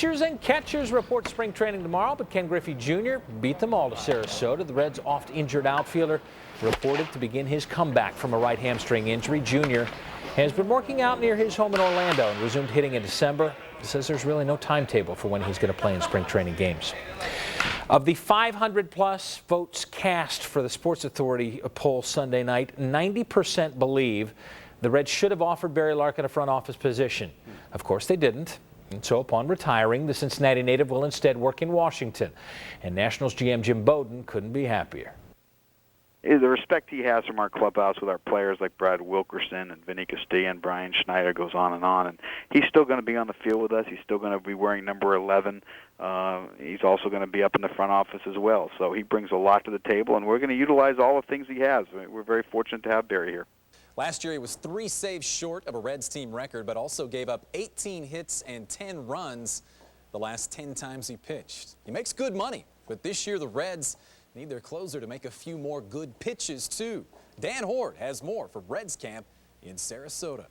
Pitchers and catchers report spring training tomorrow, but Ken Griffey Jr. beat them all to Sarasota. The Reds' oft-injured outfielder reported to begin his comeback from a right hamstring injury. Jr. has been working out near his home in Orlando and resumed hitting in December. He says there's really no timetable for when he's going to play in spring training games. Of the 500-plus votes cast for the Sports Authority poll Sunday night, 90% believe the Reds should have offered Barry Larkin a front office position. Of course, they didn't. And so upon retiring, the Cincinnati native will instead work in Washington. And Nationals GM Jim Bowden couldn't be happier. The respect he has from our clubhouse with our players like Brad Wilkerson and Vinny Castilla and Brian Schneider goes on. And he's still going to be on the field with us. He's still going to be wearing number 11. He's also going to be up in the front office as well. So he brings a lot to the table, and we're going to utilize all the things he has. We're very fortunate to have Barry here. Last year, he was 3 saves short of a Reds team record, but also gave up 18 hits and 10 runs the last 10 times he pitched. He makes good money, but this year the Reds need their closer to make a few more good pitches, too. Dan Horde has more for Reds camp in Sarasota.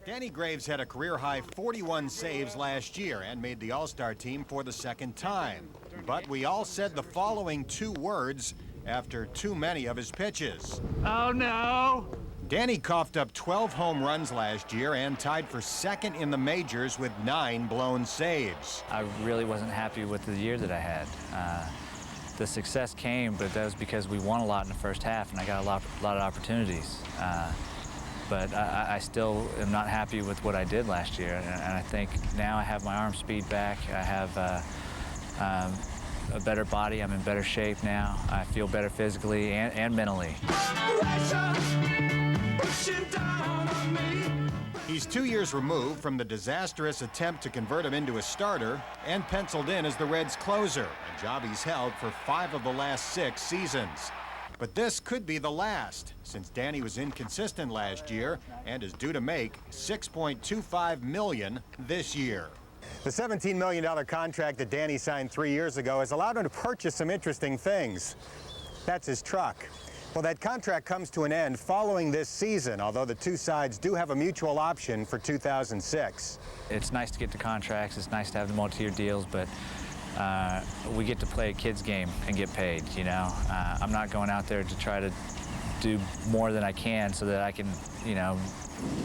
Danny Graves had a career-high 41 saves last year and made the All-Star team for the second time. But we all said the following 2 words after too many of his pitches. Oh, no! Danny coughed up 12 home runs last year and tied for second in the majors with 9 blown saves. I really wasn't happy with the year that I had. The success came, but that was because we won a lot in the first half, and I got a lot of opportunities. But I still am not happy with what I did last year, and I think now I have my arm speed back. I have a better body. I'm in better shape now. I feel better physically and mentally. He's 2 years removed from the disastrous attempt to convert him into a starter and penciled in as the Reds' closer, a job he's held for 5 of the last 6 seasons. But this could be the last, since Danny was inconsistent last year and is due to make $6.25 million this year. The $17 million contract that Danny signed 3 years ago has allowed him to purchase some interesting things. That's his truck. Well, that contract comes to an end following this season, although the 2 sides do have a mutual option for 2006. It's nice to get the contracts. It's nice to have the multi-year deals, but we get to play a kid's game and get paid, you know. I'm not going out there to try to do more than I can so that I can, you know,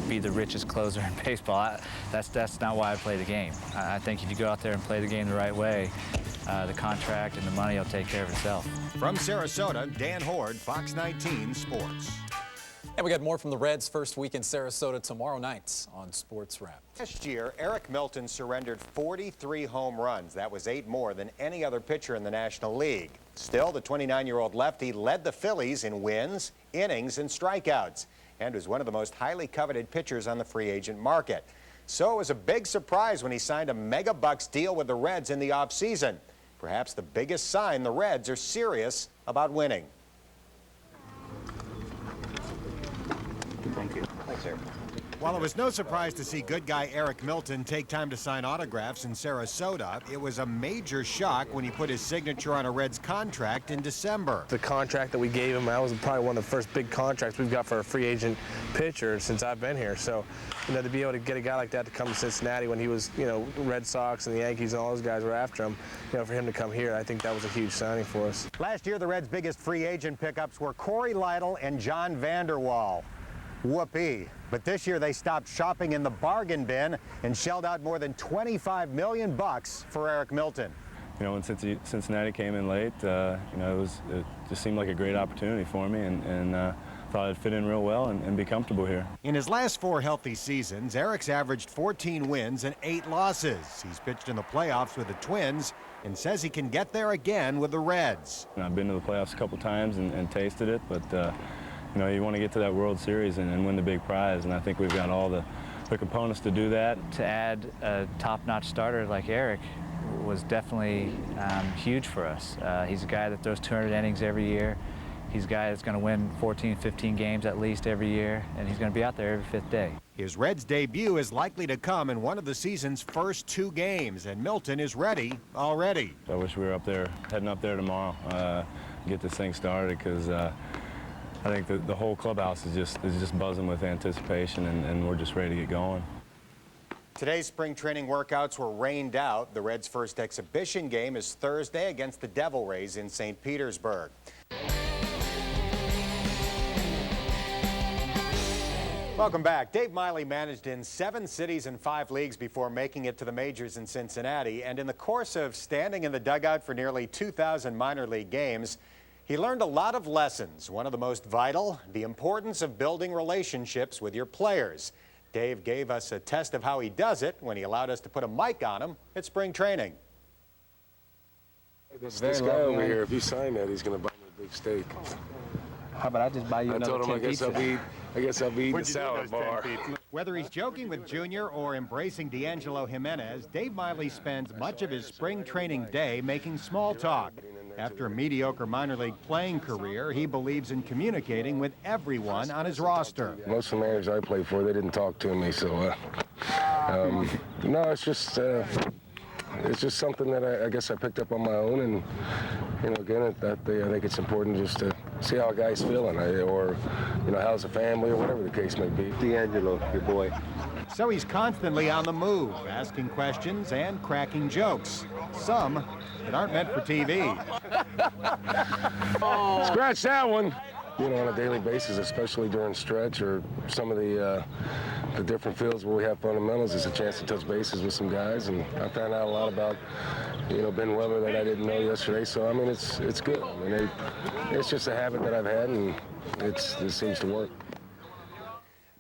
be the richest closer in baseball. That's not why I play the game. I think if you go out there and play the game the right way, the contract and the money will take care of itself. From Sarasota, Dan Horde, Fox 19 Sports. And we got more from the Reds' first week in Sarasota tomorrow night on Sports Wrap. Last year, Eric Milton surrendered 43 home runs. That was 8 more than any other pitcher in the National League. Still, the 29-year-old lefty led the Phillies in wins, innings, and strikeouts, and was one of the most highly coveted pitchers on the free agent market. So it was a big surprise when he signed a mega-bucks deal with the Reds in the offseason. Perhaps the biggest sign the Reds are serious about winning. Thank you. Thanks, sir. While it was no surprise to see good guy Eric Milton take time to sign autographs in Sarasota, it was a major shock when he put his signature on a Reds contract in December. The contract that we gave him, that was probably one of the first big contracts we've got for a free agent pitcher since I've been here. So, you know, to be able to get a guy like that to come to Cincinnati when he was, you know, Red Sox and the Yankees and all those guys were after him, you know, for him to come here, I think that was a huge signing for us. Last year, the Reds' biggest free agent pickups were Corey Lytle and John Vanderwall. Whoopee. But this year they stopped shopping in the bargain bin and shelled out more than $25 million for Eric Milton. You know, when Cincinnati came in late, you know, it just seemed like a great opportunity for me, and thought I'd fit in real well and be comfortable here. In his last 4 healthy seasons, Eric's averaged 14 wins and 8 losses. He's pitched in the playoffs with the Twins and says he can get there again with the Reds. And I've been to the playoffs a couple times and tasted it, but you know, you want to get to that World Series and win the big prize, and I think we've got all the components to do that. To add a top-notch starter like Eric was definitely huge for us. He's a guy that throws 200 innings every year. He's a guy that's going to win 14, 15 games at least every year, and he's going to be out there every 5th day. His Reds debut is likely to come in one of the season's first 2 games, and Milton is ready already. I wish we were heading up there tomorrow, get this thing started, because I think the whole clubhouse is just buzzing with anticipation, and we're just ready to get going. Today's spring training workouts were rained out. The Reds' first exhibition game is Thursday against the Devil Rays in St. Petersburg. Welcome back. Dave Miley managed in 7 cities and 5 leagues before making it to the majors in Cincinnati. And in the course of standing in the dugout for nearly 2,000 minor league games, he learned a lot of lessons. One of the most vital, the importance of building relationships with your players. Dave gave us a test of how he does it when he allowed us to put a mic on him at spring training. This guy over here, if you sign that, he's going to buy me a big steak. How about I just buy you another 10 pizza? I guess I'll be eating the salad bar. Whether he's joking with Junior or embracing D'Angelo Jimenez, Dave Miley spends much of his spring training day making small talk. After a mediocre minor league playing career, he believes in communicating with everyone on his roster. Most of the managers I played for, they didn't talk to me, so no, it's just something that I guess I picked up on my own, and again, I think it's important just to see how a guy's feeling, or how's the family, or whatever the case may be. D'Angelo, your boy. So he's constantly on the move, asking questions and cracking jokes, some that aren't meant for TV. Scratch that one. On a daily basis, especially during stretch or some of the different fields where we have fundamentals, it's a chance to touch bases with some guys, and I found out a lot about Ben Weber that I didn't know yesterday. So I mean, it's good. I mean, it's just a habit that I've had, and it seems to work.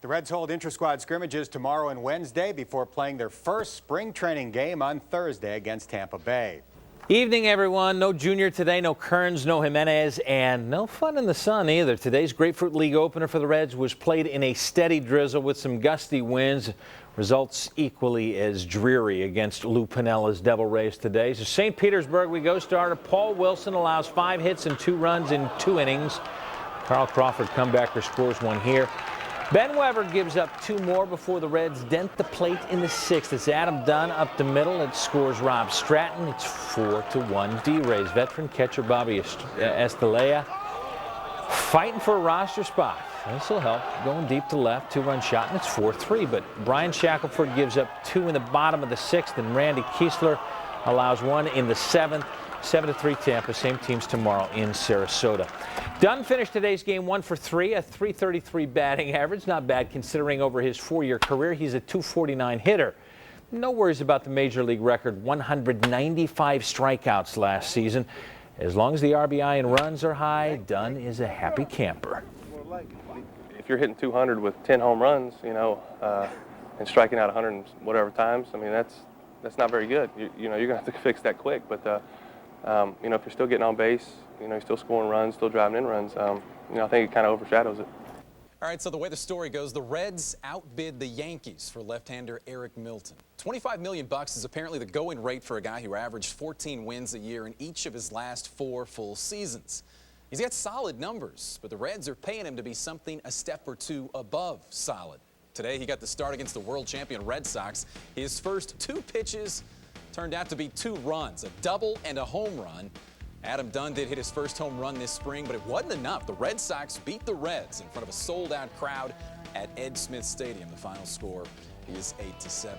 The Reds hold intra-squad scrimmages tomorrow and Wednesday before playing their first spring training game on Thursday against Tampa Bay. Evening, everyone. No Junior today, no Kearns, no Jimenez, and no fun in the sun either. Today's Grapefruit League opener for the Reds was played in a steady drizzle with some gusty winds. Results equally as dreary against Lou Pinella's Devil Rays today. So St. Petersburg we go. Starter Paul Wilson allows 5 hits and 2 runs in 2 innings. Carl Crawford, comebacker, scores 1 here. Ben Weber gives up 2 more before the Reds dent the plate in the 6th. It's Adam Dunn up the middle. It scores Rob Stratton. It's 4-1 D-Rays. Veteran catcher Bobby Estalella fighting for a roster spot. This will help. Going deep to left, 2-run shot, and it's 4-3. But Brian Shackelford gives up 2 in the bottom of the 6th, and Randy Kiesler allows 1 in the 7th. 7-3 Tampa. Same teams tomorrow in Sarasota. Dunn finished today's game 1 for 3, a .333 batting average. Not bad considering over his 4-year career he's a .249 hitter. No worries about the major league record, 195 strikeouts last season. As long as the RBI and runs are high, Dunn is a happy camper. If you're hitting 200 with 10 home runs, and striking out 100 and whatever times, I mean that's not very good. You're gonna have to fix that quick. But if you're still getting on base, you're still scoring runs, still driving in runs, I think it kind of overshadows it. All right, so the way the story goes, the Reds outbid the Yankees for left-hander Eric Milton. $25 million is apparently the going rate for a guy who averaged 14 wins a year in each of his last 4 full seasons. He's got solid numbers, but the Reds are paying him to be something a step or 2 above solid. Today, he got the start against the world champion Red Sox. His first 2 pitches turned out to be 2 runs, a double and a home run. Adam Dunn did hit his first home run this spring, but it wasn't enough. The Red Sox beat the Reds in front of a sold-out crowd at Ed Smith Stadium. The final score is 8-7.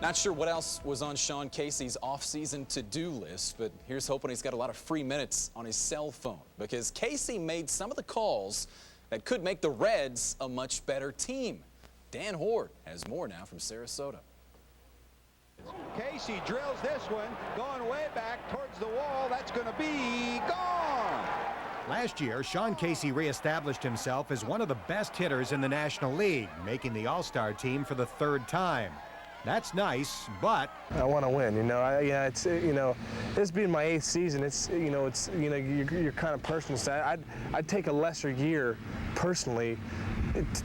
Not sure what else was on Sean Casey's off-season to-do list, but here's hoping he's got a lot of free minutes on his cell phone, because Casey made some of the calls that could make the Reds a much better team. Dan Horde has more now from Sarasota. Casey drills this one, going way back towards the wall. That's going to be gone. Last year, Sean Casey reestablished himself as one of the best hitters in the National League, making the All-Star team for the 3rd time. That's nice, but I want to win. This being my 8th season, you're kind of personal. So I'd take a lesser year personally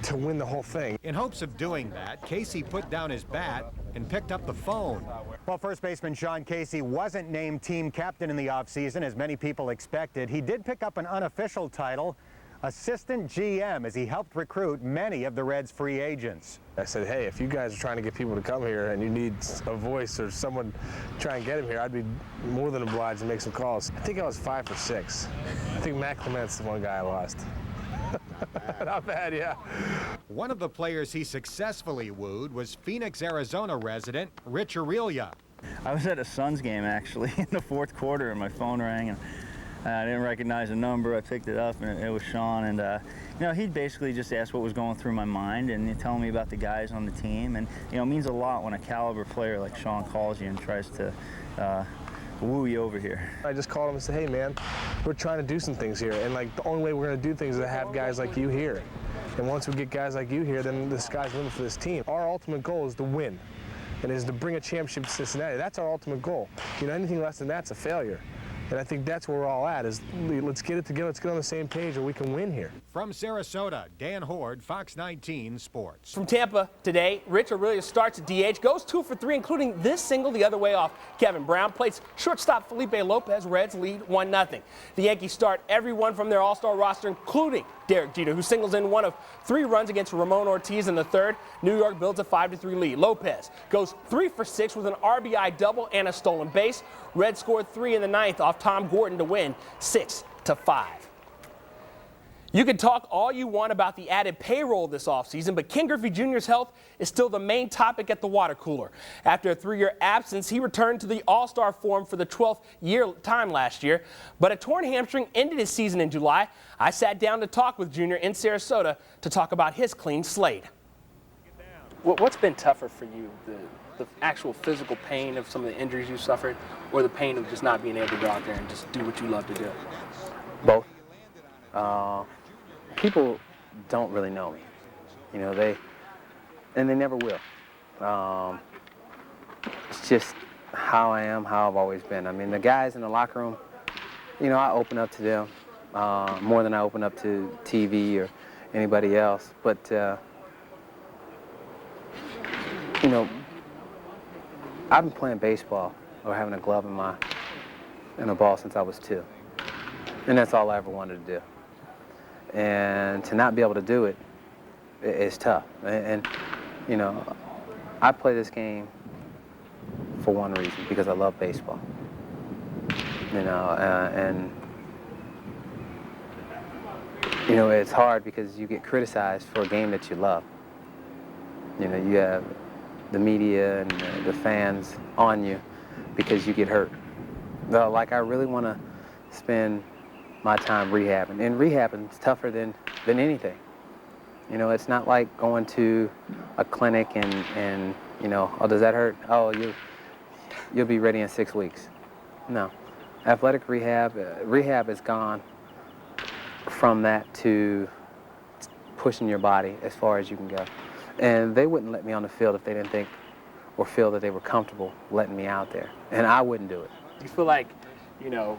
to win the whole thing. In hopes of doing that, Casey put down his bat and picked up the phone. Well, first baseman Sean Casey wasn't named team captain in the offseason, as many people expected. He did pick up an unofficial title, assistant GM, as he helped recruit many of the Reds' free agents. I said, hey, if you guys are trying to get people to come here and you need a voice or someone to try and get him here, I'd be more than obliged to make some calls. I think I was 5 for 6. I think Matt Clement's the one guy I lost. Not bad, yeah. One of the players he successfully wooed was Phoenix, Arizona resident Rich Aurelia. I was at a Suns game, actually, in the fourth quarter, and my phone rang, and I didn't recognize the number. I picked it up, and it was Sean, and you know, he basically just asked what was going through my mind and telling me about the guys on the team, and you know, it means a lot when a caliber player like Sean calls you and tries to woo you over here. I just called him and said, hey man, we're trying to do some things here, and like the only way we're going to do things is to have guys like you here. And once we get guys like you here, then the sky's the limit for this team. Our ultimate goal is to win, and is to bring a championship to Cincinnati. That's our ultimate goal. You know, anything less than that's a failure. And I think that's where we're all at, is let's get it together, let's get on the same page, or we can win here. From Sarasota, Dan Horde, Fox 19 Sports. From Tampa today, Rich Aurelia starts at DH, goes 2 for 3, including this single the other way off Kevin Brown. Plays shortstop Felipe Lopez. Reds lead 1-0. The Yankees start everyone from their all-star roster, including Derek Jeter, who singles in 1 of 3 runs against Ramon Ortiz in the third. New York builds a 5-3 lead. Lopez goes 3 for 6 with an RBI double and a stolen base. Reds scored 3 in the 9th off Tom Gordon to win 6-5. You can talk all you want about the added payroll this offseason, but Ken Griffey Jr.'s health is still the main topic at the water cooler. After a 3-year absence, he returned to the All-Star form for the 12th year time last year, but a torn hamstring ended his season in July. I sat down to talk with Jr. in Sarasota to talk about his clean slate. What's been tougher for you, the actual physical pain of some of the injuries you suffered, or the pain of just not being able to go out there and just do what you love to do? Both. People don't really know me, you know, they never will. It's just how I am, how I've always been. I mean, the guys in the locker room, you know, I open up to them more than I open up to TV or anybody else. But, you know, I've been playing baseball or having a glove in a ball since I was 2. And that's all I ever wanted to do. And to not be able to do it is tough. And you know, I play this game for one reason, because I love baseball. You know, and you know, it's hard because you get criticized for a game that you love. You know, you have the media and the fans on you because you get hurt. Well, like, I really want to spend my time rehabbing, and rehabbing is tougher than anything. You know, it's not like going to a clinic and you know, oh, does that hurt? Oh, you'll be ready in 6 weeks. No, athletic rehab has gone from that to pushing your body as far as you can go. And they wouldn't let me on the field if they didn't think or feel that they were comfortable letting me out there, and I wouldn't do it. Do you feel like, you know,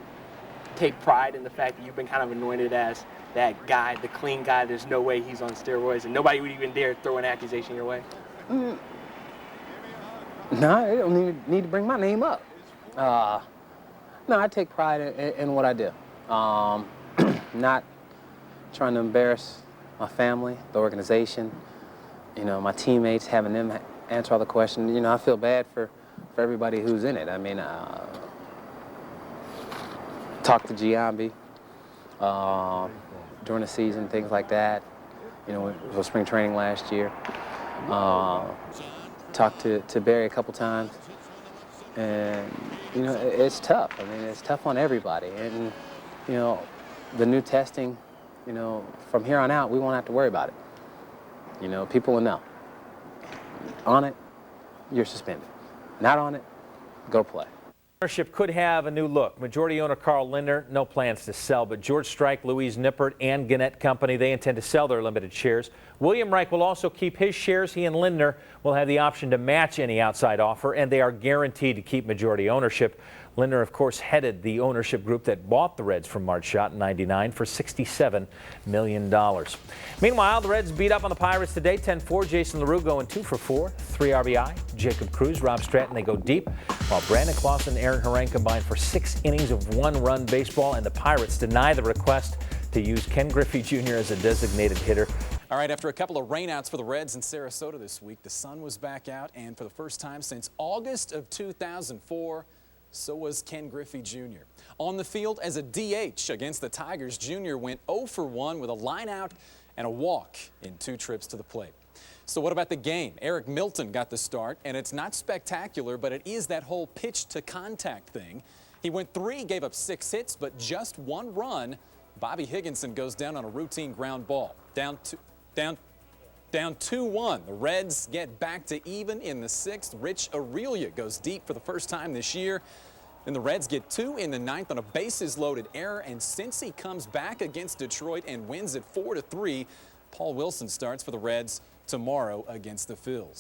take pride in the fact that you've been kind of anointed as that guy, the clean guy? There's no way he's on steroids, and nobody would even dare throw an accusation your way? No, they don't even need to bring my name up. No, I take pride in what I do. Not trying to embarrass my family, the organization, you know, my teammates, having them answer all the questions. You know, I feel bad for everybody who's in it. I mean, talk to Giambi during the season, things like that. You know, it was spring training last year. Talked to Barry a couple times. And, you know, it's tough. I mean, it's tough on everybody. And, you know, the new testing, you know, from here on out, we won't have to worry about it. You know, people will know. On it, you're suspended. Not on it, go play. Ownership could have a new look. Majority owner Carl Lindner, no plans to sell, but George Strike, Louise Nippert, and Gannett Company, they intend to sell their limited shares. William Reich will also keep his shares. He and Lindner will have the option to match any outside offer, and they are guaranteed to keep majority ownership. Lindner, of course, headed the ownership group that bought the Reds from Mark Schott in '99 for $67 million. Meanwhile, the Reds beat up on the Pirates today, 10-4. Jason LaRue going 2 for 4, 3 RBI. Jacob Cruz, Rob Stratton, they go deep, while Brandon Clausen and Aaron Harang combined for 6 innings of 1-run baseball, and the Pirates deny the request to use Ken Griffey Jr. as a designated hitter. All right, after a couple of rainouts for the Reds in Sarasota this week, the sun was back out, and for the first time since August of 2004, so was Ken Griffey Jr. On the field as a DH against the Tigers, Jr. went 0 for 1 with a line out and a walk in 2 trips to the plate. So what about the game? Eric Milton got the start, and it's not spectacular, but it is that whole pitch to contact thing. He went 3, gave up 6 hits, but just 1 run. Bobby Higginson goes down on a routine ground ball. Down 2-1. The Reds get back to even in the 6th. Rich Aurelia goes deep for the first time this year. Then the Reds get 2 in the 9th on a bases-loaded error, and since he comes back against Detroit and wins it 4-3, Paul Wilson starts for the Reds tomorrow against the Phils.